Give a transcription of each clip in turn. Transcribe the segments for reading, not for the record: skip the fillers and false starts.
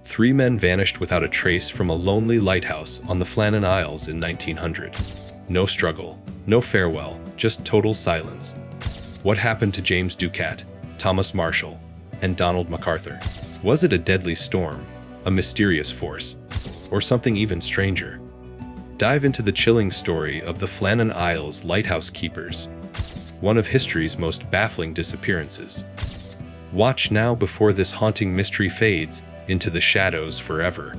3 men vanished without a trace from a lonely lighthouse on the Flannan Isles in 1900. No struggle, no farewell, just total silence. What happened to James Ducat, Thomas Marshall, and Donald McArthur? Was it a deadly storm, a mysterious force, or something even stranger? Dive into the chilling story of the Flannan Isles Lighthouse Keepers, one of history's most baffling disappearances. Watch now before this haunting mystery fades into the shadows forever.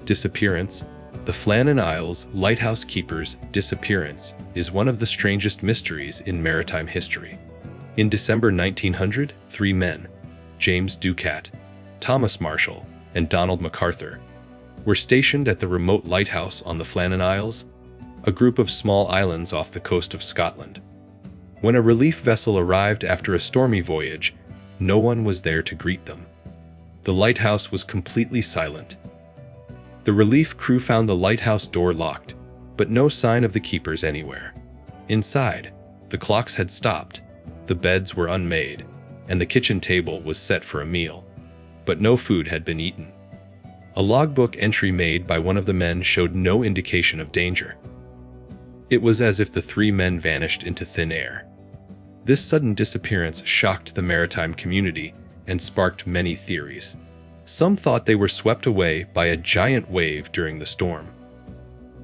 Disappearance. The Flannan Isles Lighthouse Keepers' disappearance is one of the strangest mysteries in maritime history. In December 1900, 3 men, James Ducat, Thomas Marshall, and Donald McArthur, were stationed at the remote lighthouse on the Flannan Isles, a group of small islands off the coast of Scotland. When a relief vessel arrived after a stormy voyage, no one was there to greet them. The lighthouse was completely silent. The relief crew found the lighthouse door locked, but no sign of the keepers anywhere. Inside, the clocks had stopped, the beds were unmade, and the kitchen table was set for a meal. But no food had been eaten. A logbook entry made by one of the men showed no indication of danger. It was as if the 3 men vanished into thin air. This sudden disappearance shocked the maritime community and sparked many theories. Some thought they were swept away by a giant wave during the storm.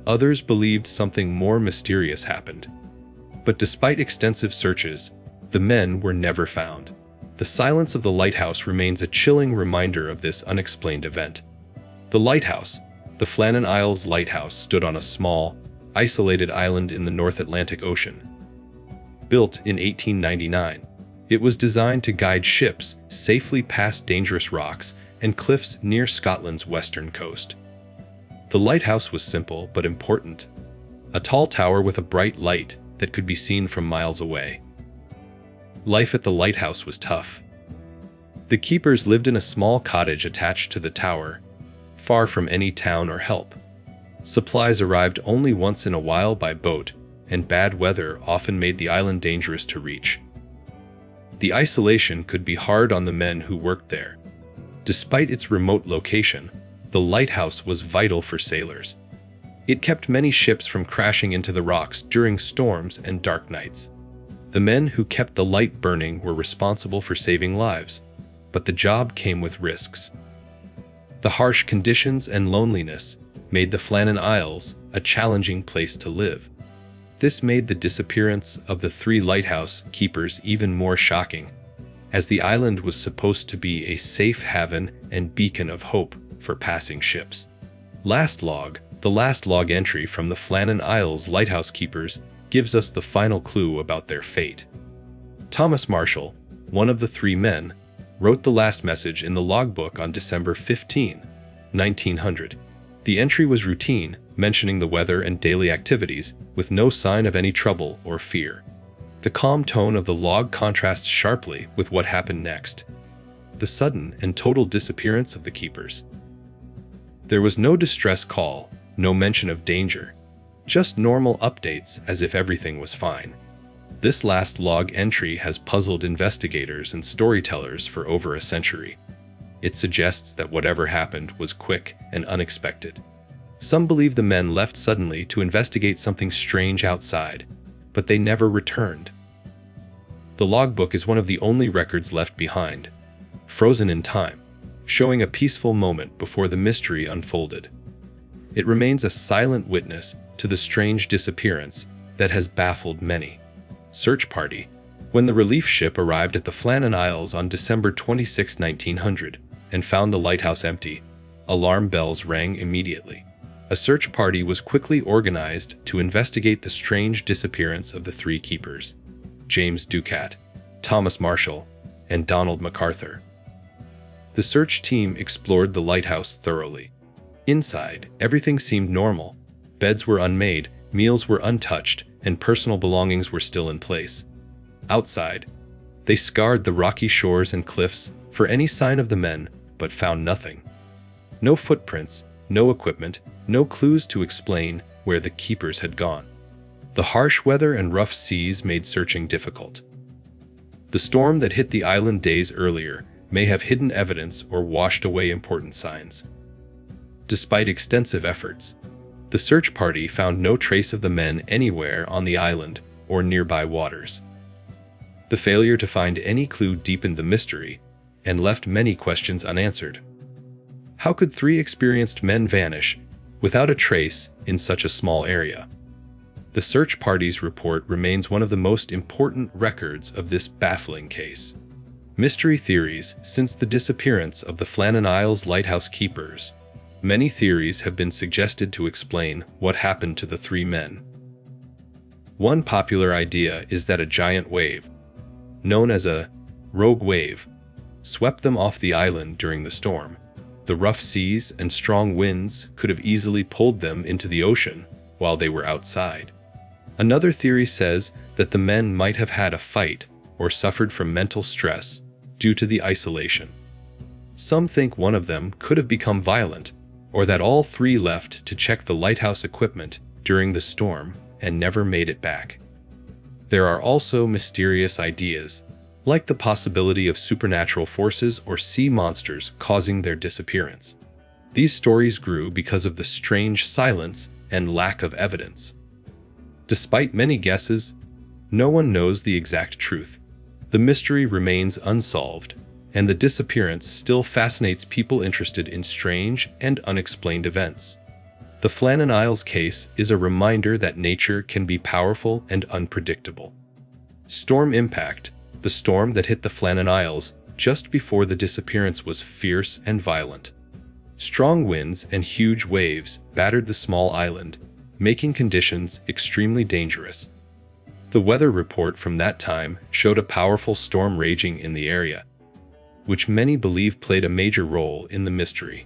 Others believed something more mysterious happened. But despite extensive searches, the men were never found. The silence of the lighthouse remains a chilling reminder of this unexplained event. The lighthouse, the Flannan Isles Lighthouse, stood on a small, isolated island in the North Atlantic Ocean. Built in 1899, it was designed to guide ships safely past dangerous rocks and cliffs near Scotland's western coast. The lighthouse was simple but important, a tall tower with a bright light that could be seen from miles away. Life at the lighthouse was tough. The keepers lived in a small cottage attached to the tower, far from any town or help. Supplies arrived only once in a while by boat, and bad weather often made the island dangerous to reach. The isolation could be hard on the men who worked there. Despite its remote location, the lighthouse was vital for sailors. It kept many ships from crashing into the rocks during storms and dark nights. The men who kept the light burning were responsible for saving lives, but the job came with risks. The harsh conditions and loneliness made the Flannan Isles a challenging place to live. This made the disappearance of the 3 lighthouse keepers even more shocking, as the island was supposed to be a safe haven and beacon of hope for passing ships. The last log entry from the Flannan Isles Lighthouse Keepers gives us the final clue about their fate. Thomas Marshall, one of the 3 men, wrote the last message in the logbook on December 15, 1900. The entry was routine, mentioning the weather and daily activities, with no sign of any trouble or fear. The calm tone of the log contrasts sharply with what happened next: the sudden and total disappearance of the keepers. There was no distress call, no mention of danger, just normal updates as if everything was fine. This last log entry has puzzled investigators and storytellers for over a century. It suggests that whatever happened was quick and unexpected. Some believe the men left suddenly to investigate something strange outside, but they never returned. The logbook is one of the only records left behind, frozen in time, showing a peaceful moment before the mystery unfolded. It remains a silent witness to the strange disappearance that has baffled many. Search party. When the relief ship arrived at the Flannan Isles on December 26, 1900, and found the lighthouse empty, alarm bells rang immediately. A search party was quickly organized to investigate the strange disappearance of the 3 keepers: James Ducat, Thomas Marshall, and Donald McArthur. The search team explored the lighthouse thoroughly. Inside, everything seemed normal. Beds were unmade, meals were untouched, and personal belongings were still in place. Outside, they scoured the rocky shores and cliffs for any sign of the men, but found nothing. No footprints, no equipment, no clues to explain where the keepers had gone. The harsh weather and rough seas made searching difficult. The storm that hit the island days earlier may have hidden evidence or washed away important signs. Despite extensive efforts, the search party found no trace of the men anywhere on the island or nearby waters. The failure to find any clue deepened the mystery and left many questions unanswered. How could three experienced men vanish without a trace in such a small area? The search party's report remains one of the most important records of this baffling case. Mystery theories. Since the disappearance of the Flannan Isles Lighthouse keepers, many theories have been suggested to explain what happened to the three men. One popular idea is that a giant wave, known as a rogue wave, swept them off the island during the storm. The rough seas and strong winds could have easily pulled them into the ocean while they were outside. Another theory says that the men might have had a fight or suffered from mental stress due to the isolation. Some think one of them could have become violent, or that all three left to check the lighthouse equipment during the storm and never made it back. There are also mysterious ideas, like the possibility of supernatural forces or sea monsters causing their disappearance. These stories grew because of the strange silence and lack of evidence. Despite many guesses, no one knows the exact truth. The mystery remains unsolved, and the disappearance still fascinates people interested in strange and unexplained events. The Flannan Isles case is a reminder that nature can be powerful and unpredictable. Storm impact. The storm that hit the Flannan Isles just before the disappearance was fierce and violent. Strong winds and huge waves battered the small island, making conditions extremely dangerous. The weather report from that time showed a powerful storm raging in the area, which many believe played a major role in the mystery.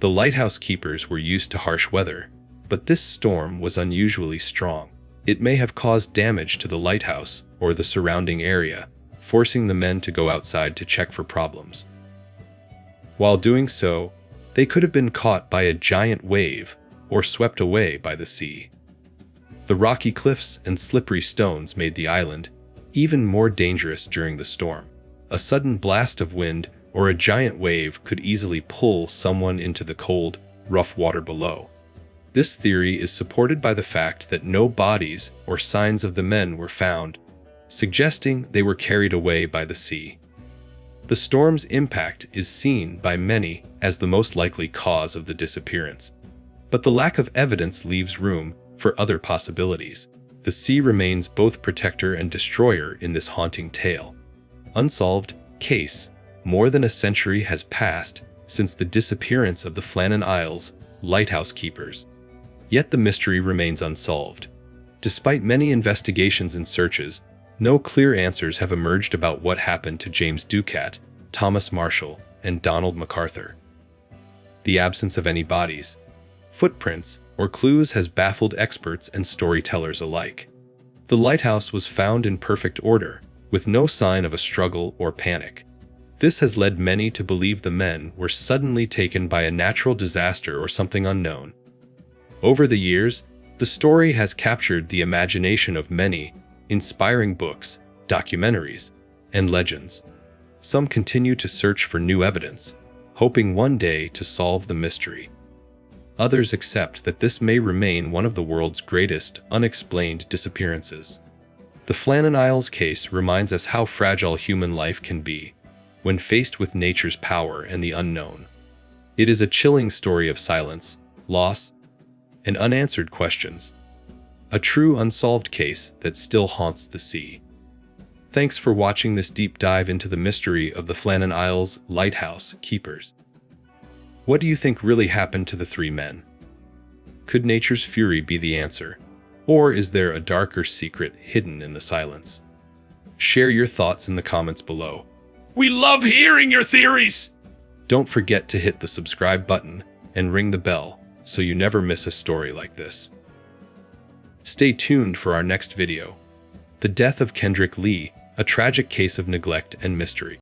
The lighthouse keepers were used to harsh weather, but this storm was unusually strong. It may have caused damage to the lighthouse or the surrounding area, forcing the men to go outside to check for problems. While doing so, they could have been caught by a giant wave or swept away by the sea. The rocky cliffs and slippery stones made the island even more dangerous during the storm. A sudden blast of wind or a giant wave could easily pull someone into the cold, rough water below. This theory is supported by the fact that no bodies or signs of the men were found, suggesting they were carried away by the sea. The storm's impact is seen by many as the most likely cause of the disappearance, but the lack of evidence leaves room for other possibilities. The sea remains both protector and destroyer in this haunting tale. Unsolved case. More than a century has passed since the disappearance of the Flannan Isles lighthouse keepers. Yet the mystery remains unsolved. Despite many investigations and searches, no clear answers have emerged about what happened to James Ducat, Thomas Marshall, and Donald McArthur. The absence of any bodies, footprints, or clues has baffled experts and storytellers alike. The lighthouse was found in perfect order, with no sign of a struggle or panic. This has led many to believe the men were suddenly taken by a natural disaster or something unknown. Over the years, the story has captured the imagination of many, inspiring books, documentaries, and legends. Some continue to search for new evidence, hoping one day to solve the mystery. Others accept that this may remain one of the world's greatest unexplained disappearances. The Flannan Isles case reminds us how fragile human life can be when faced with nature's power and the unknown. It is a chilling story of silence, loss, and unanswered questions. A true unsolved case that still haunts the sea. Thanks for watching this deep dive into the mystery of the Flannan Isles Lighthouse keepers. What do you think really happened to the three men? Could nature's fury be the answer? Or is there a darker secret hidden in the silence? Share your thoughts in the comments below. We love hearing your theories! Don't forget to hit the subscribe button and ring the bell so you never miss a story like this. Stay tuned for our next video. The death of Kendrick Lee, a tragic case of neglect and mystery.